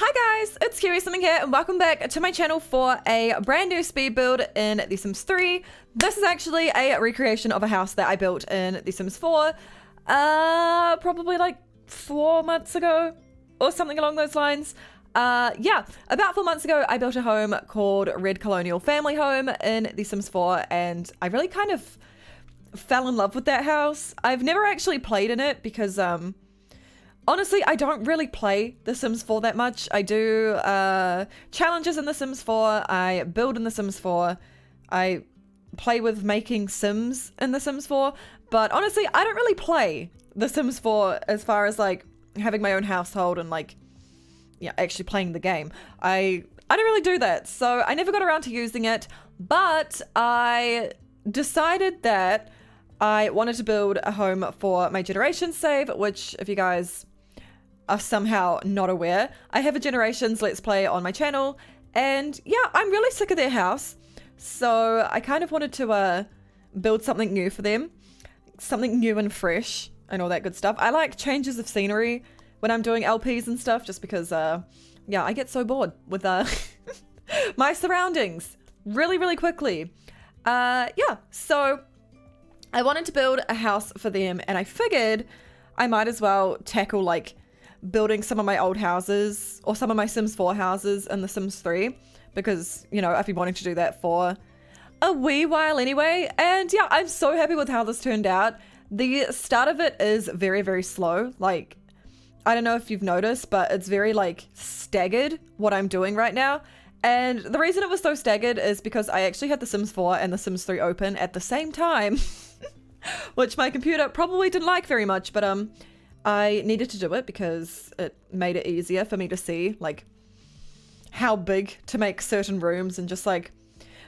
Hi guys, it's kiwisimming here and welcome back to my channel for a brand new speed build in The Sims 3. This is actually a recreation of a house that I built in The Sims 4 probably like 4 months ago or something along those lines. Yeah, about 4 months ago I built a home called Red Colonial Family Home in The Sims 4 and I really kind of fell in love with that house. I've never actually played in it because honestly, I don't really play The Sims 4 that much. I do challenges in The Sims 4, I build in The Sims 4, I play with making Sims in The Sims 4, but honestly, I don't really play The Sims 4 as far as like having my own household and like, yeah, actually playing the game. I don't really do that, so I never got around to using it, but I decided that I wanted to build a home for my generation save, which if you guys are somehow not aware, I have a Generations Let's Play on my channel, and yeah, I'm really sick of their house, so I kind of wanted to build something new for them, something new and fresh and all that good stuff. I like changes of scenery when I'm doing LPs and stuff, just because yeah, I get so bored with my surroundings really quickly. Yeah, so I wanted to build a house for them, and I figured I might as well tackle like building some of my old houses or some of my Sims 4 houses in The Sims 3, because, you know, I've been wanting to do that for a wee while anyway. And yeah, I'm so happy with how this turned out. The start of it is very slow. Like, I don't know if you've noticed, but it's very like staggered what I'm doing right now. And the reason it was so staggered is because I actually had The Sims 4 and The Sims 3 open at the same time, which my computer probably didn't like very much, but I needed to do it because it made it easier for me to see like how big to make certain rooms, and just like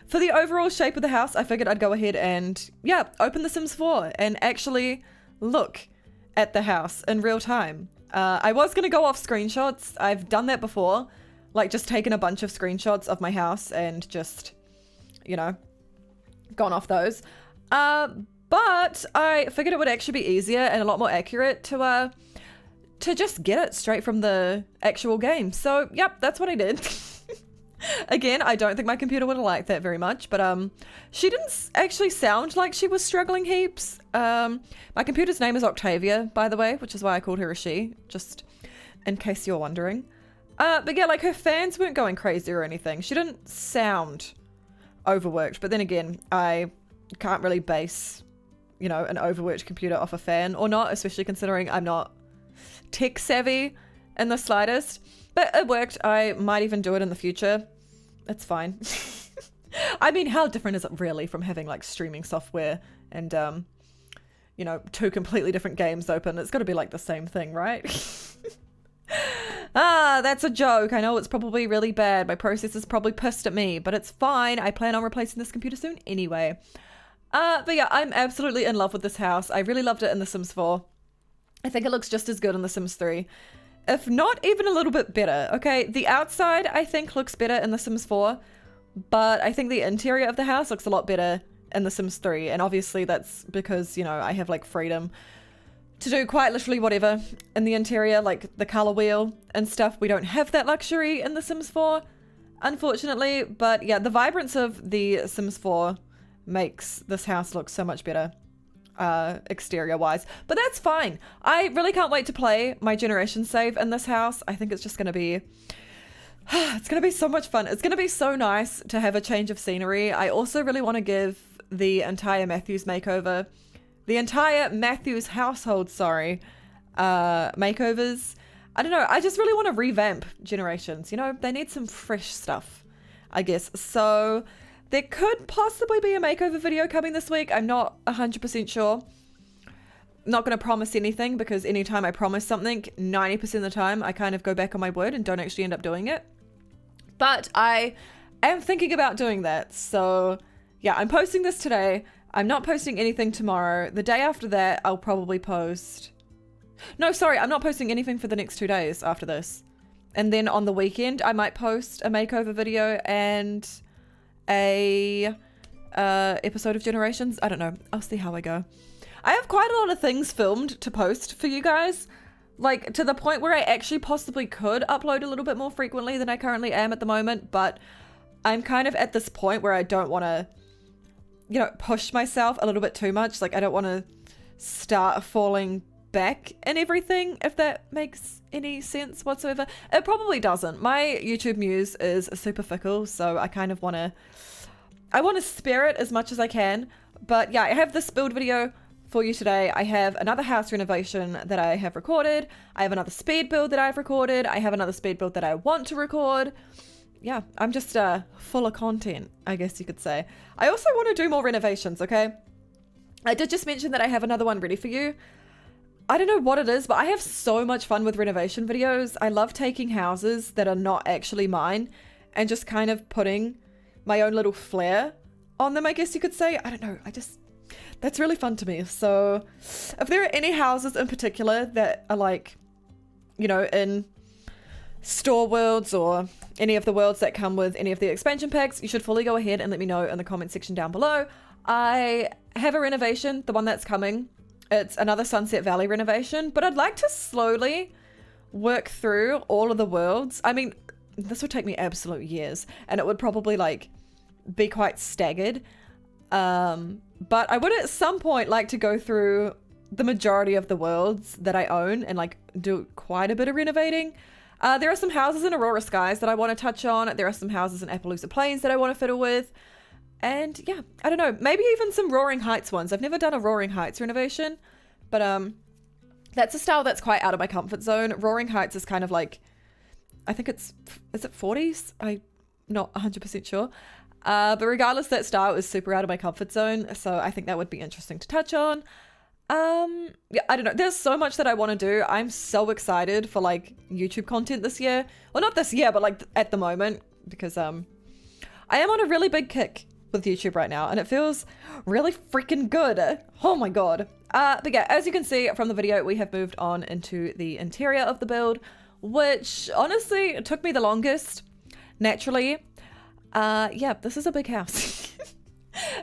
for the overall shape of the house, I figured I'd go ahead and yeah, open The Sims 4 and actually look at the house in real time. I was going to go off screenshots. I've done that before, like just taken a bunch of screenshots of my house and just, you know, gone off those. But I figured it would actually be easier and a lot more accurate to just get it straight from the actual game. So, yep, that's what I did. Again, I don't think my computer would have liked that very much, but she didn't actually sound like she was struggling heaps. My computer's name is Octavia, by the way, which is why I called her a she, just in case you're wondering. But yeah, like her fans weren't going crazy or anything. She didn't sound overworked, but then again, I can't really base, you know, an overworked computer off a fan or not, especially considering I'm not tech savvy in the slightest. But it worked. I might even do it in the future. It's fine. I mean, how different is it really from having like streaming software and, you know, two completely different games open? It's got to be like the same thing, right? That's a joke. I know it's probably really bad. My processor's probably pissed at me, but it's fine. I plan on replacing this computer soon anyway. But yeah, I'm absolutely in love with this house. I really loved it in The Sims 4. I think it looks just as good in The Sims 3. If not even a little bit better. Okay, the outside I think looks better in The Sims 4, but I think the interior of the house looks a lot better in The Sims 3. And obviously that's because, you know, I have like freedom to do quite literally whatever in the interior, like the color wheel and stuff. We don't have that luxury in The Sims 4, unfortunately. But yeah, the vibrance of The Sims 4 makes this house look so much better exterior wise, but that's fine. I really can't wait to play my generation save in this house. I think it's just gonna be it's gonna be so much fun. It's gonna be so nice to have a change of scenery. I also really want to give the entire Matthews makeover, the entire Matthews household, sorry, makeovers. I don't know, I just really want to revamp Generations. You know, they need some fresh stuff, I guess. So there could possibly be a makeover video coming this week. I'm not 100% sure. Not going to promise anything, because anytime I promise something, 90% of the time I kind of go back on my word and don't actually end up doing it. But I am thinking about doing that. So yeah, I'm posting this today. I'm not posting anything tomorrow. The day after that, I'll probably post... No, sorry, I'm not posting anything for the next 2 days after this. And then on the weekend, I might post a makeover video and a episode of Generations. I don't know. I'll see how I go. I have quite a lot of things filmed to post for you guys. like to the point where I actually possibly could upload a little bit more frequently than I currently am at the moment, but I'm kind of at this point where I don't want to, you know, push myself a little bit too much. Like I don't want to start falling back and everything, if that makes any sense whatsoever. It probably doesn't. My YouTube muse is super fickle, so I kind of want to spare it as much as I can. But yeah, I have this build video for you today. I have another house renovation that I have recorded. I have another speed build that I've recorded. I have another speed build that I want to record. Yeah, I'm just full of content, I guess you could say. I also want to do more renovations, okay? I did just mention that I have another one ready for you. I don't know what it is, but I have so much fun with renovation videos. I love taking houses that are not actually mine and just kind of putting my own little flair on them, I guess you could say. I don't know. That's really fun to me. So if there are any houses in particular that are like, you know, in store worlds or any of the worlds that come with any of the expansion packs, you should fully go ahead and let me know in the comment section down below. I have a renovation, the one that's coming. It's another Sunset Valley renovation, but I'd like to slowly work through all of the worlds. I mean, this would take me absolute years, and it would probably like be quite staggered. But I would at some point like to go through the majority of the worlds that I own and like do quite a bit of renovating. There are some houses in Aurora Skies that I want to touch on. There are some houses in Appaloosa Plains that I want to fiddle with. And yeah, I don't know, maybe even some Roaring Heights ones. I've never done a Roaring Heights renovation, but that's a style that's quite out of my comfort zone. Roaring Heights is kind of like, I think is it 40s? I'm not 100% sure. But regardless, that style is super out of my comfort zone, so I think that would be interesting to touch on. Yeah, I don't know. There's so much that I want to do. I'm so excited for like YouTube content this year. Well, not this year, but like at the moment, because I am on a really big kick with YouTube right now, and it feels really freaking good. Oh my god. But yeah, as you can see from the video, we have moved on into the interior of the build, which honestly took me the longest, naturally. Yeah, this is a big house.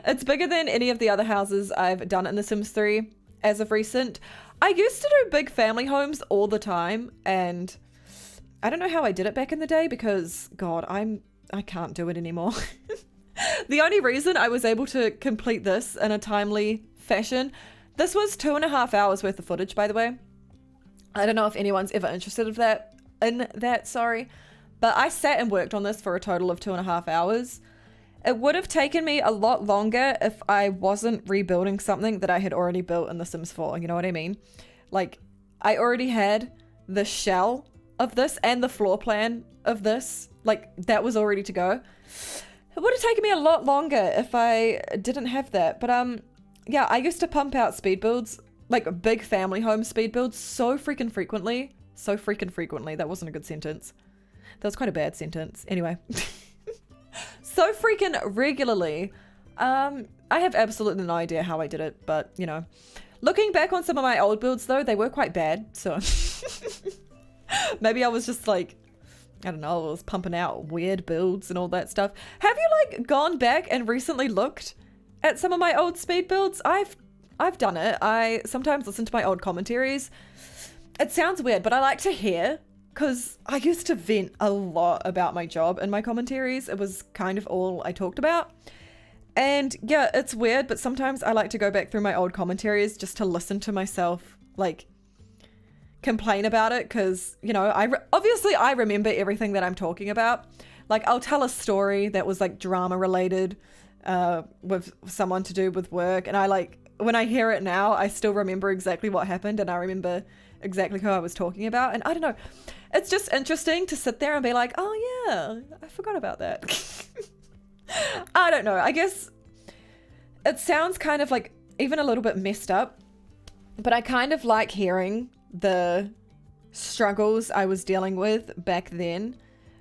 It's bigger than any of the other houses I've done in The Sims 3 as of recent. I used to do big family homes all the time, and I don't know how I did it back in the day because, God, I can't do it anymore. The only reason I was able to complete this in a timely fashion, this was 2.5 hours worth of footage, by the way. I don't know if anyone's ever interested in that, sorry. But I sat and worked on this for a total of 2.5 hours. It would have taken me a lot longer if I wasn't rebuilding something that I had already built in The Sims 4, you know what I mean? Like, I already had the shell of this and the floor plan of this. Like, that was all ready to go. It would have taken me a lot longer if I didn't have that. But yeah, I used to pump out speed builds, like big family home speed builds, so freaking frequently. So freaking frequently. That wasn't a good sentence. That was quite a bad sentence. Anyway. So freaking regularly. I have absolutely no idea how I did it, but you know. Looking back on some of my old builds though, they were quite bad. So maybe I was just like, I don't know, I was pumping out weird builds and all that stuff. Have you like gone back and recently looked at some of my old speed builds? I've done it. I sometimes listen to my old commentaries. It sounds weird, but I like to hear, because I used to vent a lot about my job in my commentaries. It was kind of all I talked about. And yeah, it's weird, but sometimes I like to go back through my old commentaries just to listen to myself like complain about it, because you know, obviously I remember everything that I'm talking about. Like I'll tell a story that was like drama related with someone to do with work, and I like, when I hear it now, I still remember exactly what happened, and I remember exactly who I was talking about. And I don't know, it's just interesting to sit there and be like, oh yeah, I forgot about that. I don't know, I guess it sounds kind of like even a little bit messed up, but I kind of like hearing the struggles I was dealing with back then,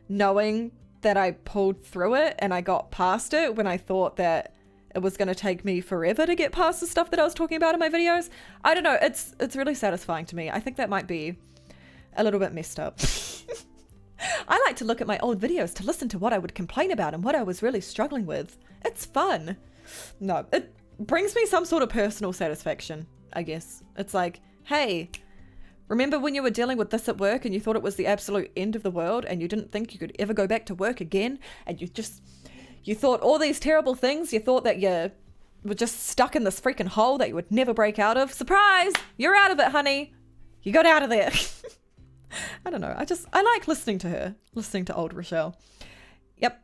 knowing that I pulled through it and I got past it when I thought that it was going to take me forever to get past the stuff that I was talking about in my videos. I don't know, it's really satisfying to me. I think that might be a little bit messed up. I like to look at my old videos to listen to what I would complain about and what I was really struggling with. It's fun. No, it brings me some sort of personal satisfaction, I guess. It's like, hey, Remember when you were dealing with this at work and you thought it was the absolute end of the world and you didn't think you could ever go back to work again, and you thought all these terrible things, you thought that you were just stuck in this freaking hole that you would never break out of. Surprise! You're out of it, honey. You got out of there. I don't know. I like listening to her, listening to old Rochelle. Yep.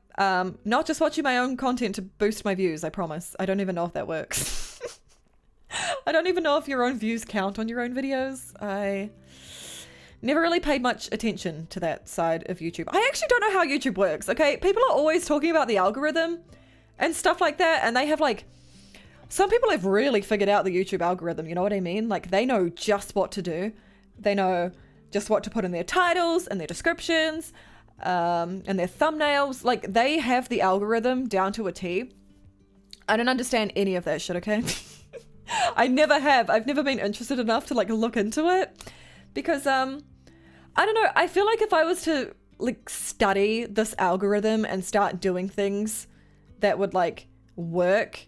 Not just watching my own content to boost my views, I promise. I don't even know if that works. I don't even know if your own views count on your own videos. I never really paid much attention to that side of YouTube. I actually don't know how YouTube works, okay? People are always talking about the algorithm and stuff like that, and they have like, some people have really figured out the YouTube algorithm, you know what I mean? Like, they know just what to do. They know just what to put in their titles and their descriptions, and their thumbnails. Like, they have the algorithm down to a T. I don't understand any of that shit, okay? I never have. I've never been interested enough to like look into it because I don't know. I feel like if I was to like study this algorithm and start doing things that would like work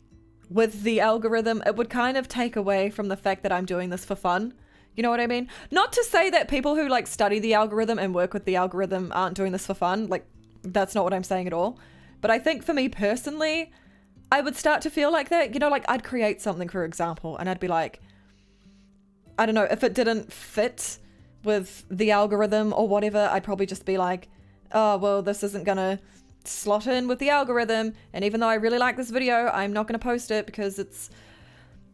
with the algorithm, it would kind of take away from the fact that I'm doing this for fun. You know what I mean? Not to say that people who like study the algorithm and work with the algorithm aren't doing this for fun. Like, that's not what I'm saying at all. But I think for me personally, I would start to feel like that, you know, like I'd create something, for example, and I'd be like, I don't know, if it didn't fit with the algorithm or whatever, I'd probably just be like, oh, well, this isn't gonna slot in with the algorithm. And even though I really like this video, I'm not gonna post it because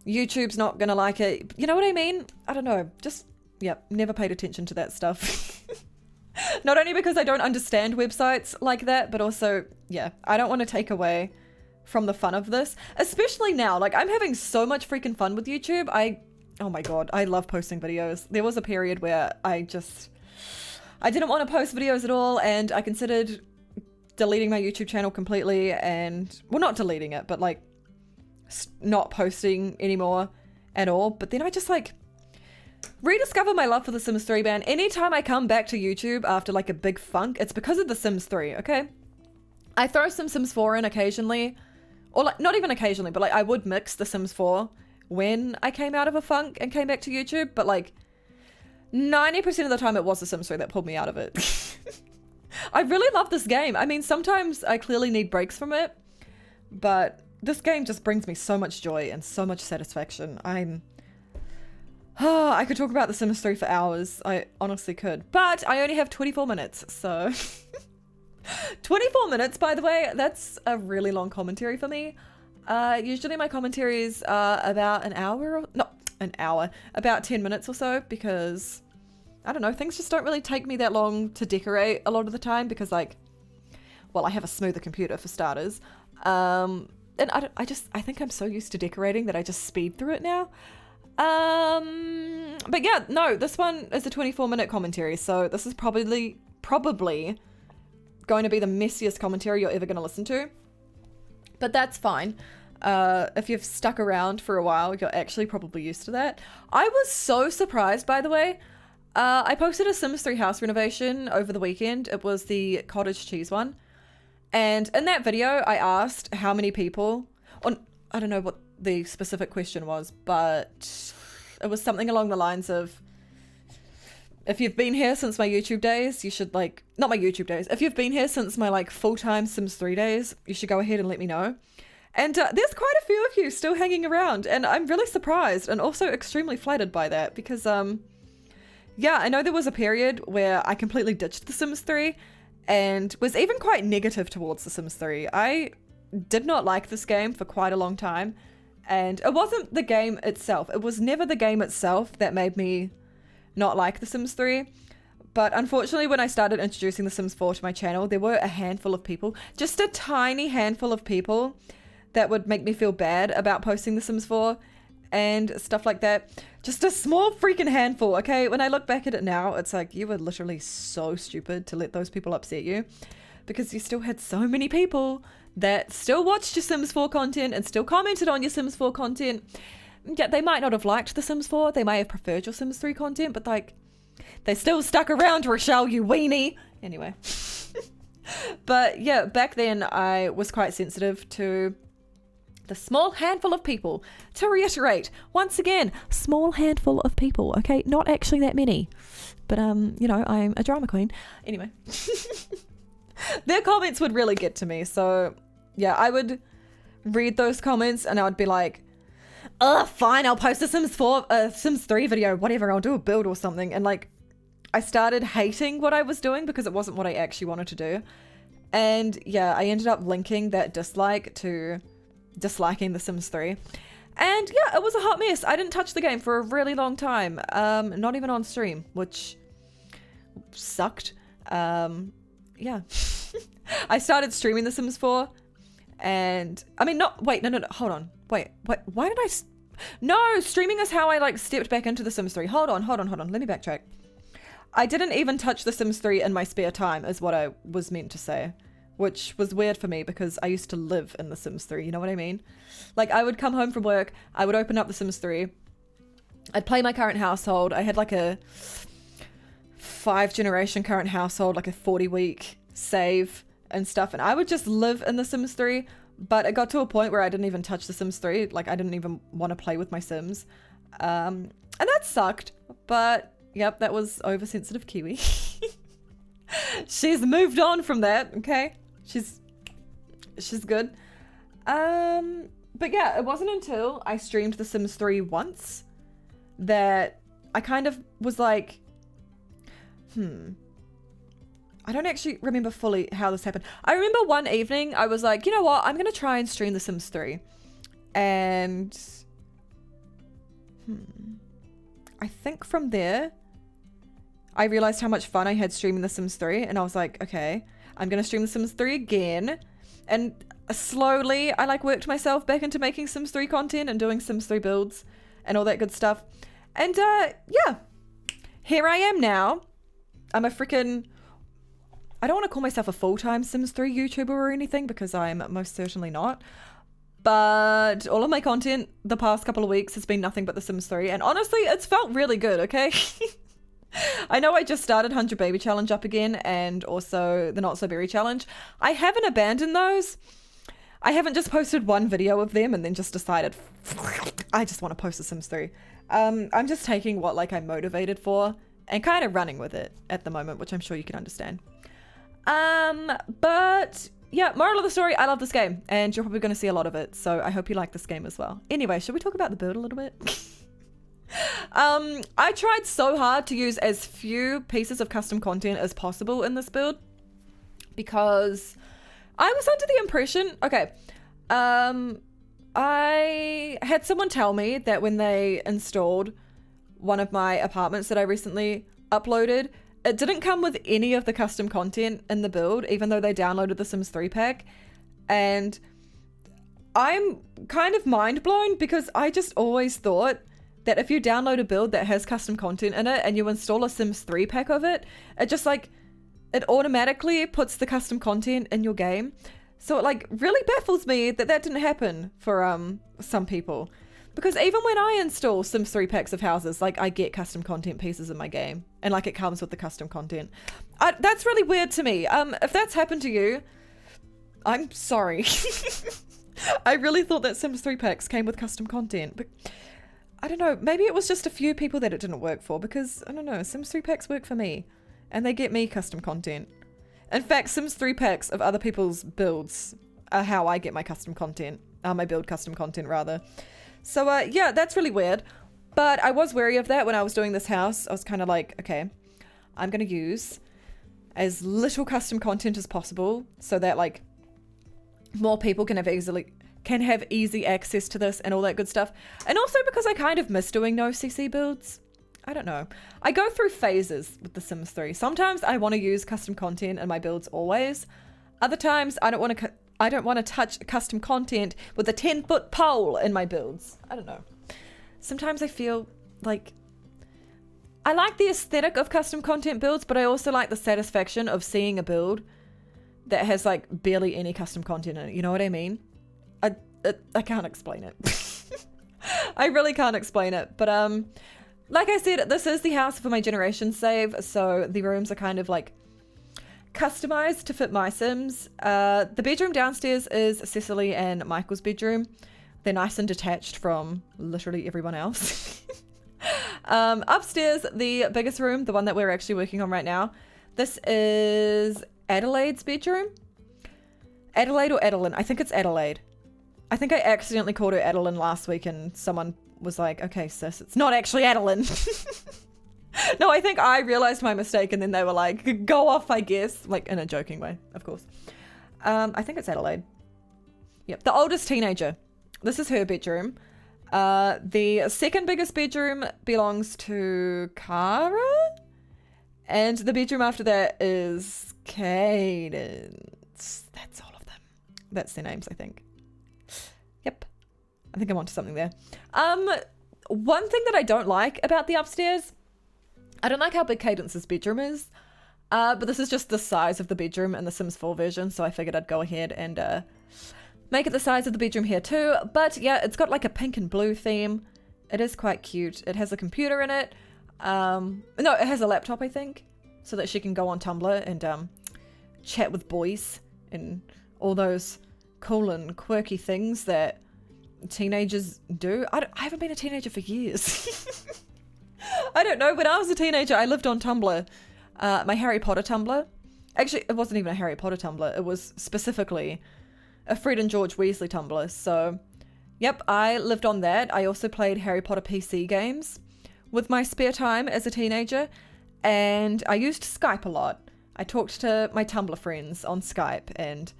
YouTube's not gonna like it. You know what I mean? I don't know. Just, yeah, never paid attention to that stuff. Not only because I don't understand websites like that, but also, yeah, I don't want to take away from the fun of this, especially now. Like, I'm having so much freaking fun with YouTube. Oh my god, I love posting videos. There was a period where I didn't want to post videos at all, and I considered deleting my YouTube channel completely, and, well, not deleting it, but like not posting anymore at all. But then I just like rediscover my love for The Sims 3, man. Anytime I come back to YouTube after like a big funk, it's because of The Sims 3, okay? I throw some Sims 4 in occasionally, or like not even occasionally, but like I would mix The Sims 4 when I came out of a funk and came back to YouTube, but like 90% of the time it was The Sims 3 that pulled me out of it. I really love this game. I mean, sometimes I clearly need breaks from it, but this game just brings me so much joy and so much satisfaction. I could talk about The Sims 3 for hours. I honestly could, but I only have 24 minutes, so 24 minutes, by the way, that's a really long commentary for me. Usually my commentaries are about about 10 minutes or so, because I don't know, things just don't really take me that long to decorate a lot of the time, because like, well, I have a smoother computer for starters. And I think I'm so used to decorating that I just speed through it now. But yeah, no, this one is a 24-minute commentary, so this is probably going to be the messiest commentary you're ever going to listen to. But that's fine. If you've stuck around for a while, you're actually probably used to that. I was so surprised, by the way. I posted a Sims 3 house renovation over the weekend. It was the cottage cheese one. And in that video, I asked how many people, I don't know what the specific question was, but it was something along the lines of, if you've been here since my YouTube days, you should like, not my YouTube days, if you've been here since my like full-time Sims 3 days, you should go ahead and let me know. And there's quite a few of you still hanging around, and I'm really surprised and also extremely flattered by that, because yeah, I know there was a period where I completely ditched The Sims 3 and was even quite negative towards The Sims 3. I did not like this game for quite a long time, and it wasn't the game itself. It was never the game itself that made me not like The Sims 3. But unfortunately, when I started introducing The Sims 4 to my channel, there were a handful of people, just a tiny handful of people, that would make me feel bad about posting The Sims 4 and stuff like that. Just a small freaking handful, okay? When I look back at it now, it's like, you were literally so stupid to let those people upset you, because you still had so many people that still watched your Sims 4 content and still commented on your Sims 4 content. Yeah, they might not have liked The Sims 4, they may have preferred your Sims 3 content, but like, they still stuck around, Rochelle, you weenie. Anyway. But yeah, back then I was quite sensitive to The small handful of people, to reiterate, once again, small handful of people, okay? Not actually that many. But, you know, I'm a drama queen. Anyway. Their comments would really get to me. So, yeah, I would read those comments and I would be like, oh, fine, I'll post a Sims 3 video, whatever, I'll do a build or something. And, like, I started hating what I was doing because it wasn't what I actually wanted to do. And, yeah, I ended up linking that dislike to disliking The Sims 3. And yeah, it was a hot mess. I didn't touch the game for a really long time. Not even on stream, which sucked. Yeah. I started streaming The Sims 4 and I mean, no, hold on. Wait, why did no, streaming is how I like stepped back into The Sims 3. Hold on. Let me backtrack. I didn't even touch The Sims 3 in my spare time is what I was meant to say. Which was weird for me because I used to live in The Sims 3, you know what I mean? Like, I would come home from work, I would open up The Sims 3, I'd play my current household. I had like a 5-generation current household, like a 40-week save and stuff, and I would just live in The Sims 3, but it got to a point where I didn't even touch The Sims 3, like I didn't even want to play with my Sims. And that sucked, but yep, that was oversensitive Kiwi. She's moved on from that, okay? She's good. But yeah, it wasn't until I streamed The Sims 3 once that I kind of was like, I don't actually remember fully how this happened. I remember one evening I was like, you know what? I'm going to try and stream The Sims 3. And I think from there, I realized how much fun I had streaming The Sims 3 and I was like, okay, I'm going to stream The Sims 3 again. And slowly I like worked myself back into making Sims 3 content and doing Sims 3 builds and all that good stuff. And yeah, here I am now. I'm a freaking, I don't want to call myself a full-time Sims 3 YouTuber or anything because I'm most certainly not. But all of my content the past couple of weeks has been nothing but The Sims 3. And honestly, it's felt really good, okay? I know I just started 100 Baby Challenge up again and also the Not So Berry Challenge. I haven't abandoned those. I haven't just posted one video of them and then just decided I just want to post The Sims 3. I'm just taking what like I'm motivated for and kind of running with it at the moment, which I'm sure you can understand. But yeah, moral of the story, I love this game and you're probably going to see a lot of it. So I hope you like this game as well. Anyway, should we talk about the build a little bit? I tried so hard to use as few pieces of custom content as possible in this build because I was under the impression, okay, I had someone tell me that when they installed one of my apartments that I recently uploaded, it didn't come with any of the custom content in the build, even though they downloaded the Sims 3 pack. And I'm kind of mind blown because I just always thought that if you download a build that has custom content in it and you install a Sims 3 pack of it, it just like, it automatically puts the custom content in your game. So it like really baffles me that that didn't happen for some people. Because even when I install Sims 3 packs of houses, like I get custom content pieces in my game and like it comes with the custom content. That's really weird to me. If that's happened to you, I'm sorry. I really thought that Sims 3 packs came with custom content, but I don't know, maybe it was just a few people that it didn't work for because, I don't know, Sims 3 packs work for me and they get me custom content. In fact, Sims 3 packs of other people's builds are how I get my custom content, my build custom content rather. So yeah, that's really weird, but I was wary of that when I was doing this house. I was kind of like, okay, I'm going to use as little custom content as possible so that like more people can have easy access to this and all that good stuff. And also because I kind of miss doing no CC builds. I don't know. I go through phases with The Sims 3. Sometimes I want to use custom content in my builds always. Other times I don't want to touch custom content with a 10-foot pole in my builds. I don't know. Sometimes I feel like I like the aesthetic of custom content builds, but I also like the satisfaction of seeing a build that has like barely any custom content in it. You know what I mean? I can't explain it. I really can't explain it. But like I said, this is the house for my generation save, so the rooms are kind of like customized to fit my Sims. The bedroom downstairs is Cecily and Michael's bedroom, They're nice and detached from literally everyone else. Upstairs, the biggest room, the one that we're actually working on right now. This is Adelaide's bedroom. Adelaide or Adeline? I think it's Adelaide. I think I accidentally called her Adeline last week and someone was like, okay, sis, it's not actually Adeline. No, I think I realized my mistake and then they were like, go off, I guess. Like in a joking way, of course. I think it's Adelaide. Yep, the oldest teenager. This is her bedroom. The second biggest bedroom belongs to Cara. And the bedroom after that is Cadence. That's all of them. That's their names, I think. Yep. I think I'm onto something there. One thing that I don't like about the upstairs, I don't like how big Cadence's bedroom is. But this is just the size of the bedroom in the Sims 4 version, so I figured I'd go ahead and make it the size of the bedroom here too. But yeah, it's got like a pink and blue theme. It is quite cute. It has a computer in it. No, it has a laptop, I think, so that she can go on Tumblr and chat with boys and all those cool and quirky things that teenagers do. I haven't been a teenager for years. I don't know. When I was a teenager, I lived on Tumblr. My Harry Potter Tumblr. Actually, it wasn't even a Harry Potter Tumblr. It was specifically a Fred and George Weasley Tumblr. So, yep, I lived on that. I also played Harry Potter PC games with my spare time as a teenager. And I used Skype a lot. I talked to my Tumblr friends on Skype. And,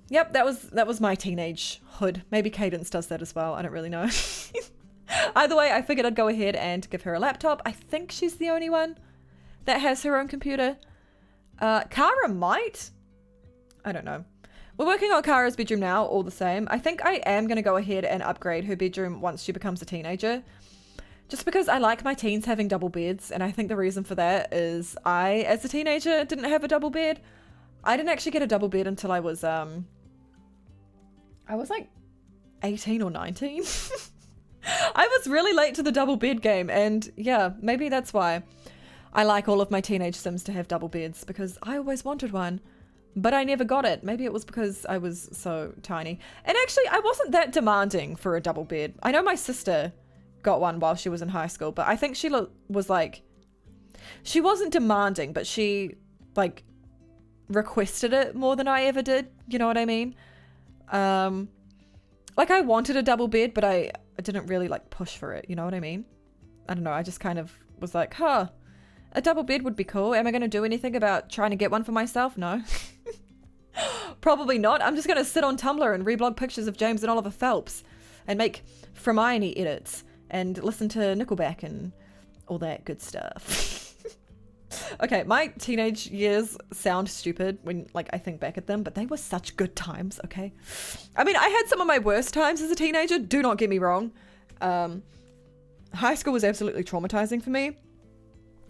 yep, that was my teenage hood. Maybe Cadence does that as well. I don't really know. Either way, I figured I'd go ahead and give her a laptop. I think she's the only one that has her own computer. Cara might? I don't know. We're working on Cara's bedroom now, all the same. I think I am going to go ahead and upgrade her bedroom once she becomes a teenager. Just because I like my teens having double beds, and I think the reason for that is I, as a teenager, didn't have a double bed. I didn't actually get a double bed until I was like 18 or 19. I was really late to the double bed game, and yeah, maybe that's why I like all of my teenage Sims to have double beds, because I always wanted one, but I never got it. Maybe it was because I was so tiny. And actually, I wasn't that demanding for a double bed. I know my sister got one while she was in high school, but I think she was like, she wasn't demanding, but she like requested it more than I ever did. You know what I mean? Like I wanted a double bed, but I didn't really like push for it. You know what I mean? I don't know. I just kind of was like, huh, a double bed would be cool. Am I going to do anything about trying to get one for myself? No. Probably not. I'm just going to sit on Tumblr and reblog pictures of James and Oliver Phelps and make Hermione edits and listen to Nickelback and all that good stuff. Okay, my teenage years sound stupid when like I think back at them, but they were such good times, okay? I mean, I had some of my worst times as a teenager, do not get me wrong. High school was absolutely traumatizing for me.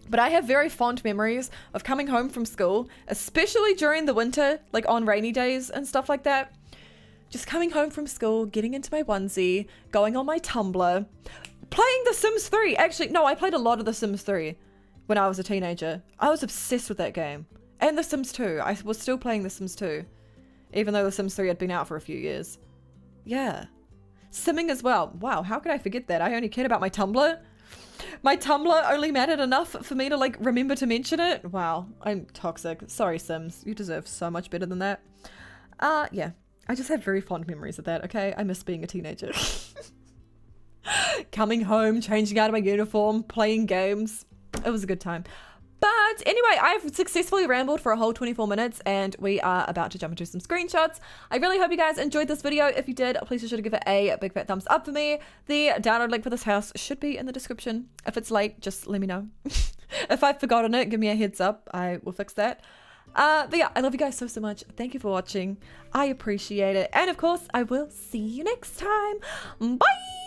But I have very fond memories of coming home from school, especially during the winter, like on rainy days and stuff like that. Just coming home from school, getting into my onesie, going on my Tumblr, playing The Sims 3. Actually, no, I played a lot of The Sims 3 when I was a teenager. I was obsessed with that game. And The Sims 2. I was still playing The Sims 2, even though The Sims 3 had been out for a few years. Yeah. Simming as well. Wow, how could I forget that? I only cared about my Tumblr. My Tumblr only mattered enough for me to like remember to mention it. Wow, I'm toxic. Sorry, Sims. You deserve so much better than that. Yeah. I just have very fond memories of that, okay? I miss being a teenager. Coming home, changing out of my uniform, playing games. It was a good time. But anyway, I've successfully rambled for a whole 24 minutes and we are about to jump into some screenshots. I really hope you guys enjoyed this video. If you did, please be sure to give it a big fat thumbs up for me. The download link for this house should be in the description. If it's late, just let me know. If I've forgotten it, give me a heads up. I will fix that. But yeah, I love you guys so, so much. Thank you for watching. I appreciate it. And of course, I will see you next time. Bye!